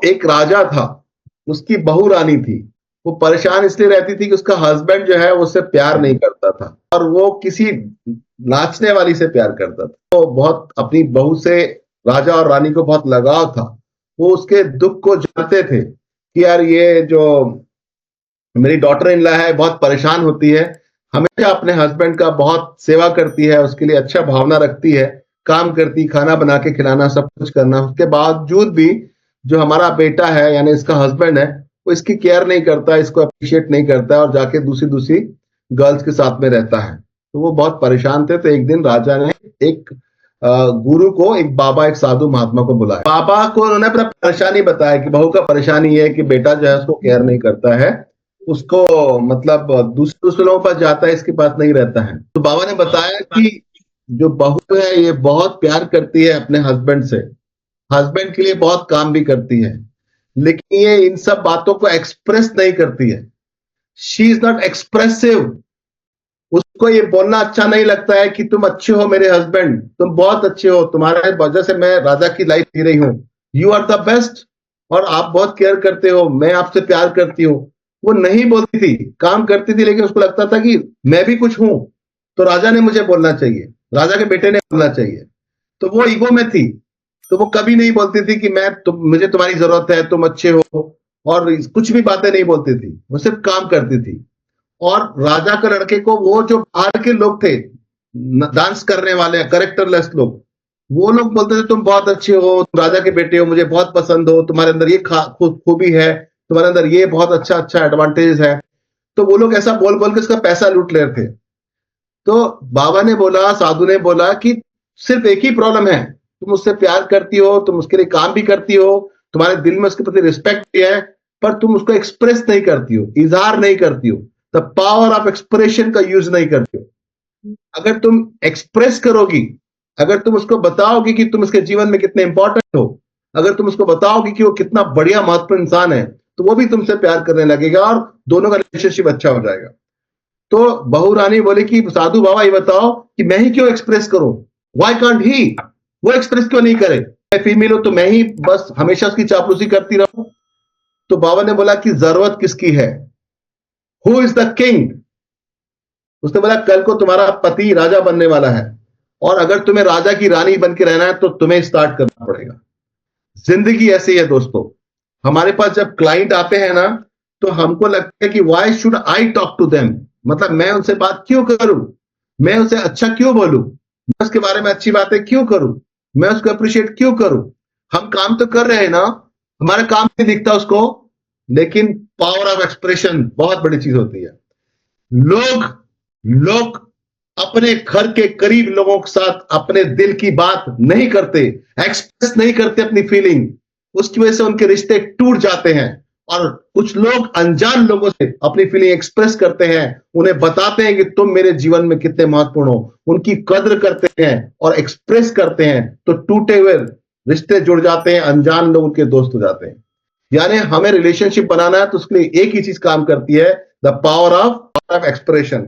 एक राजा था, उसकी बहू रानी थी। वो परेशान इसलिए रहती थी कि उसका हस्बैंड जो है वो उससे प्यार नहीं करता था, और वो किसी नाचने वाली से प्यार करता था। तो बहुत अपनी बहू से राजा और रानी को बहुत लगाव था। वो उसके दुख को जानते थे कि यार ये जो मेरी डॉटर इन लॉ है बहुत परेशान होती है, हमेशा अपने हस्बैंड का बहुत सेवा करती है, उसके लिए अच्छा भावना रखती है, काम करती, खाना बना के खिलाना, सब कुछ करना। उसके बावजूद भी जो हमारा बेटा है यानी इसका हस्बैंड है, वो इसकी केयर नहीं करता, इसको अप्रिशिएट नहीं करता है, और जाके दूसरी दूसरी गर्ल्स के साथ में रहता है। तो वो बहुत परेशान थे। तो एक दिन राजा ने एक गुरु को, एक बाबा, एक साधु महात्मा को बुलाया। बाबा को उन्होंने अपना परेशानी बताया कि बहू का परेशानी ये है कि बेटा जो है उसको केयर नहीं करता है, उसको मतलब दूसरे दूसरे लोगों के पास जाता है, इसके पास नहीं रहता है। तो बाबा ने बताया कि जो बहू है ये बहुत प्यार करती है अपने हस्बैंड से, हस्बैंड के लिए बहुत काम भी करती है, लेकिन ये इन सब बातों को एक्सप्रेस नहीं करती है। She is not expressive. उसको ये बोलना अच्छा नहीं लगता है कि तुम अच्छे हो मेरे हस्बैंड, तुम बहुत अच्छे हो, तुम्हारे वजह से मैं राजा की लाइफ जी रही हूं, यू आर द बेस्ट, और आप बहुत केयर करते हो, मैं आपसे प्यार करती हूँ। वो नहीं बोलती थी, काम करती थी, लेकिन उसको लगता था कि मैं भी कुछ हूं, तो राजा ने मुझे बोलना चाहिए, राजा के बेटे ने बोलना चाहिए। तो वो ईगो में थी, तो वो कभी नहीं बोलती थी कि मुझे तुम्हारी जरूरत है, तुम अच्छे हो, और कुछ भी बातें नहीं बोलती थी, वो सिर्फ काम करती थी। और राजा के लड़के को वो जो बाहर के लोग थे, डांस करने वाले करेक्टरलेस लोग, वो लोग बोलते थे तुम बहुत अच्छे हो, तुम राजा के बेटे हो, मुझे बहुत पसंद हो, तुम्हारे अंदर ये खूबी है, तुम्हारे अंदर ये बहुत अच्छा अच्छा एडवांटेज है। तो वो लोग ऐसा बोल बोल के उसका पैसा लूट ले रहे थे। तो बाबा ने बोला, साधु ने बोला कि सिर्फ एक ही प्रॉब्लम है, तुम उससे प्यार करती हो, तुम उसके लिए काम भी करती हो, तुम्हारे दिल में उसके प्रति रिस्पेक्ट भी है, पर तुम उसको एक्सप्रेस नहीं करती हो, इजहार नहीं करती हो, द पावर ऑफ एक्सप्रेशन का यूज नहीं करती हो। अगर तुम एक्सप्रेस करोगी, अगर तुम उसको बताओगी कि तुम उसके जीवन में कितने इंपॉर्टेंट हो, अगर तुम उसको बताओगी कि वो कितना बढ़िया महत्वपूर्ण इंसान है, तो वो भी तुमसे प्यार करने लगेगा और दोनों का रिलेशनशिप अच्छा हो जाएगा। तो बहू रानी बोले कि साधु बाबा ये बताओ कि मैं ही क्यों एक्सप्रेस करूं, व्हाई कांट ही, वो एक्सप्रेस क्यों नहीं करे, मैं फीमेल हूं तो मैं ही बस हमेशा उसकी चापलूसी करती रहूं। तो बाबा ने बोला कि जरूरत किसकी है, हु इज द किंग। उसने बोला कल को तुम्हारा पति राजा बनने वाला है, और अगर तुम्हें राजा की रानी बन के रहना है तो तुम्हें स्टार्ट करना पड़ेगा। जिंदगी ऐसी है दोस्तों, हमारे पास जब क्लाइंट आते हैं ना, तो हमको लगता है कि why should I talk to them, मतलब मैं उनसे बात क्यों करूं, मैं उसे अच्छा क्यों बोलूं, मैं उसके बारे में अच्छी बातें क्यों करूं, मैं उसको अप्रिशिएट क्यों करूं। हम काम तो कर रहे हैं ना, हमारा काम नहीं दिखता उसको, लेकिन पावर ऑफ एक्सप्रेशन बहुत बड़ी चीज होती है। लोग लोग अपने घर के करीब लोगों के साथ अपने दिल की बात नहीं करते, एक्सप्रेस नहीं करते अपनी फीलिंग, उसकी वजह से उनके रिश्ते टूट जाते हैं। और कुछ लोग अनजान लोगों से अपनी फीलिंग एक्सप्रेस करते हैं, उन्हें बताते हैं कि तुम मेरे जीवन में कितने महत्वपूर्ण हो, उनकी कद्र करते हैं और एक्सप्रेस करते हैं, तो टूटे हुए रिश्ते जुड़ जाते हैं, अनजान लोग उनके दोस्त हो जाते हैं। यानी हमें रिलेशनशिप बनाना है तो उसके लिए एक ही चीज काम करती है, द पावर ऑफ एक्सप्रेशन।